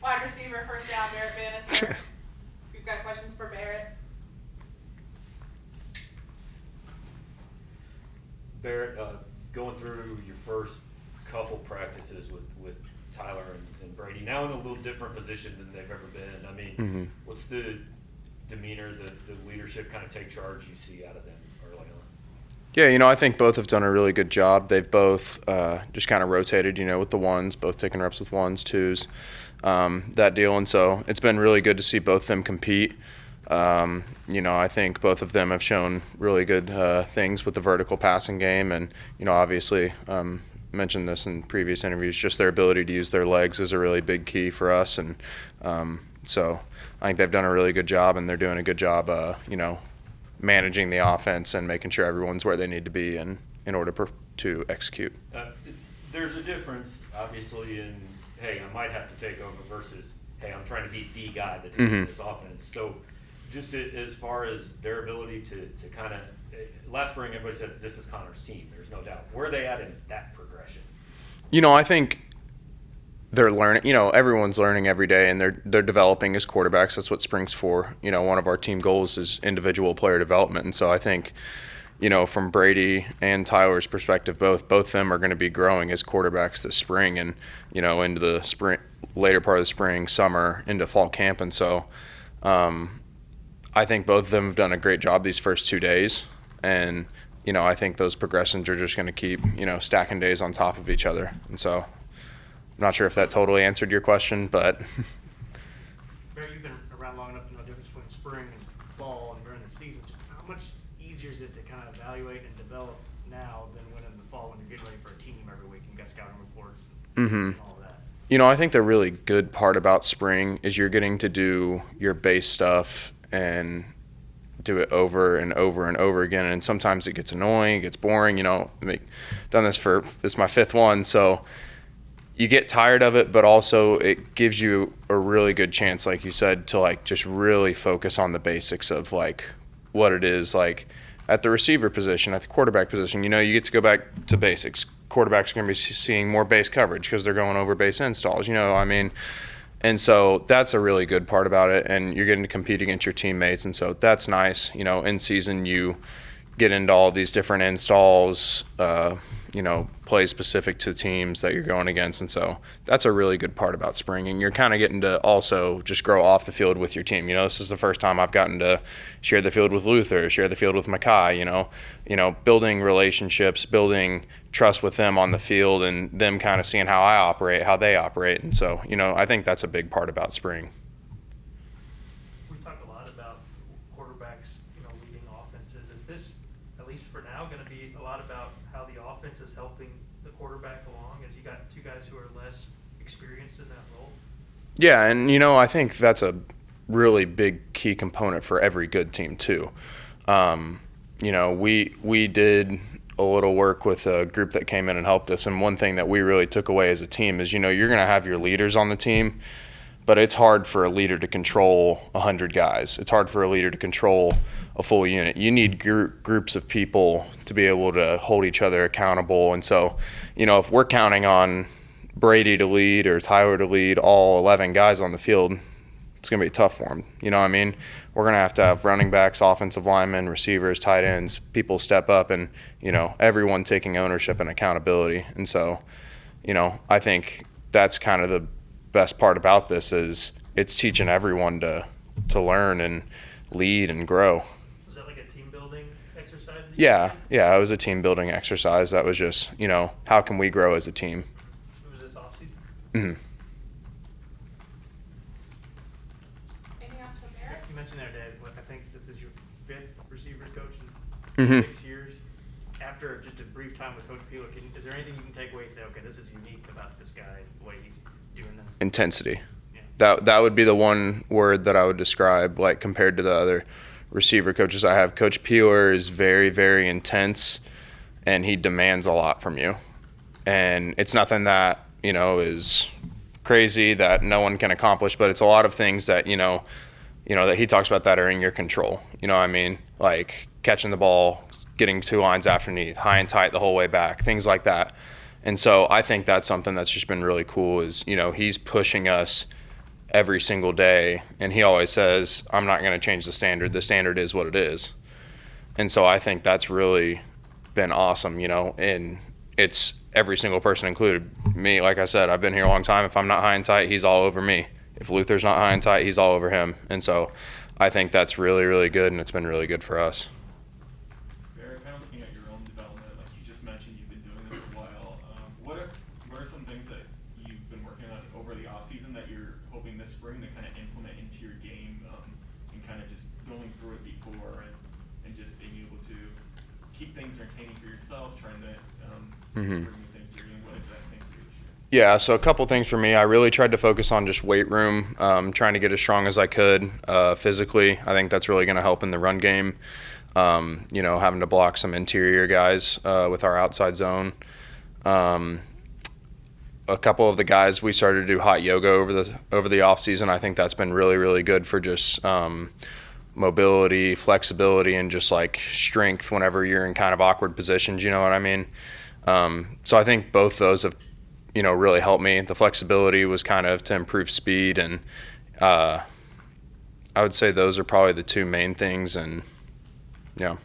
Wide receiver, first down, Barrett Banister. We've got questions for Barrett. Barrett, going through your first couple practices with Tyler and Brady, now in a little different position than they've ever been. I mean, what's the demeanor, the leadership kind of take charge you see out of them early on? Yeah, I think both have done a really good job. They've both just kind of rotated, with the ones, both taking reps with ones, twos, that deal. And so it's been really good to see both of them compete. I think both of them have shown really good things with the vertical passing game. And, obviously, mentioned this in previous interviews, just their ability to use their legs is a really big key for us. And so I think they've done a really good job, and they're doing a good job, managing the offense and making sure everyone's where they need to be in order to execute. There's a difference, obviously, in, hey, I might have to take over versus, hey, I'm trying to be the guy that's in this offense. So just as far as their ability to kind of – last spring everybody said this is Connor's team. There's no doubt. Where are they at in that progression? I think they're learning, everyone's learning every day, and they're developing as quarterbacks. That's what spring's for. One of our team goals is individual player development. And so I think, from Brady and Tyler's perspective, both of them are going to be growing as quarterbacks this spring and, into the spring, later part of the spring, summer, into fall camp. And so I think both of them have done a great job these first 2 days. And, I think those progressions are just going to keep, stacking days on top of each other. And so I'm not sure if that totally answered your question, but. Barry, you've been around long enough to know the difference between spring and fall and during the season. Just how much easier is it to kind of evaluate and develop now than when in the fall when you're getting ready for a team every week and you got scouting reports and all of that? I think the really good part about spring is you're getting to do your base stuff and do it over and over and over again. And sometimes it gets annoying, it gets boring. Done this is my fifth one, so you get tired of it, but also it gives you a really good chance, like you said, to just really focus on the basics of what it is at the receiver position, at the quarterback position. You get to go back to basics. Quarterbacks are going to be seeing more base coverage because they're going over base installs. And so that's a really good part about it, and you're getting to compete against your teammates, and so that's nice. In season you get into all these different installs, plays specific to teams that you're going against. And so that's a really good part about spring. And you're kind of getting to also just grow off the field with your team. This is the first time I've gotten to share the field with Luther, share the field with Makai, building relationships, building trust with them on the field, and them kind of seeing how I operate, how they operate. And so, I think that's a big part about spring. We've talked a lot about quarterbacks, leading offenses. Is this, at least for now, going to be a lot about how the offense is helping the quarterback along, as you got two guys who are less experienced in that role? Yeah, and I think that's a really big key component for every good team too. We did a little work with a group that came in and helped us, and one thing that we really took away as a team is, you're going to have your leaders on the team, but it's hard for a leader to control 100 guys. It's hard for a leader to control a full unit. You need groups of people to be able to hold each other accountable. And so, if we're counting on Brady to lead or Tyler to lead all 11 guys on the field, it's going to be tough for them. We're going to have running backs, offensive linemen, receivers, tight ends, people step up, and, everyone taking ownership and accountability. And so, I think that's kind of the best part about this is it's teaching everyone to learn and lead and grow. Was that like a team building exercise? Yeah, it was a team building exercise. That was just, how can we grow as a team? Was this offseason? Anything else for Barrett? You mentioned there, Dave, I think this is your fifth receivers coach in 6 years. After just a brief time with Coach Peeler, is there anything you can take away and say, okay, this is unique about this guy, the way he's doing this? Intensity. Yeah. That would be the one word that I would describe, compared to the other receiver coaches I have. Coach Peeler is very, very intense, and he demands a lot from you. And it's nothing that, is crazy that no one can accomplish, but it's a lot of things that, that he talks about that are in your control. Like catching the ball, getting two lines underneath, high and tight the whole way back, things like that. And so I think that's something that's just been really cool is, he's pushing us every single day. And he always says, I'm not going to change the standard. The standard is what it is. And so I think that's really been awesome, you know, and it's every single person included. Me, like I said, I've been here a long time. If I'm not high and tight, he's all over me. If Luther's not high and tight, he's all over him. And so I think that's really, really good, and it's been really good for us. Barrett, kind of looking at your own development, like you just mentioned, you've been doing this a while. What are some things that you've been working on over the off season that you're hoping this spring to kind of implement into your game, and kind of just going through it before and just being able to keep things entertaining for yourself, trying to bring new things to your game? What is that thing for you this year? Yeah, so a couple things for me. I really tried to focus on just weight room, trying to get as strong as I could physically. I think that's really going to help in the run game. You know, having to block some interior guys with our outside zone. A couple of the guys, we started to do hot yoga over the off season. I think that's been really, really good for just mobility, flexibility, and just like strength whenever you're in kind of awkward positions. You know what I mean? So I think both those have, you know, really helped me. The flexibility was kind of to improve speed, and I would say those are probably the two main things. And yeah.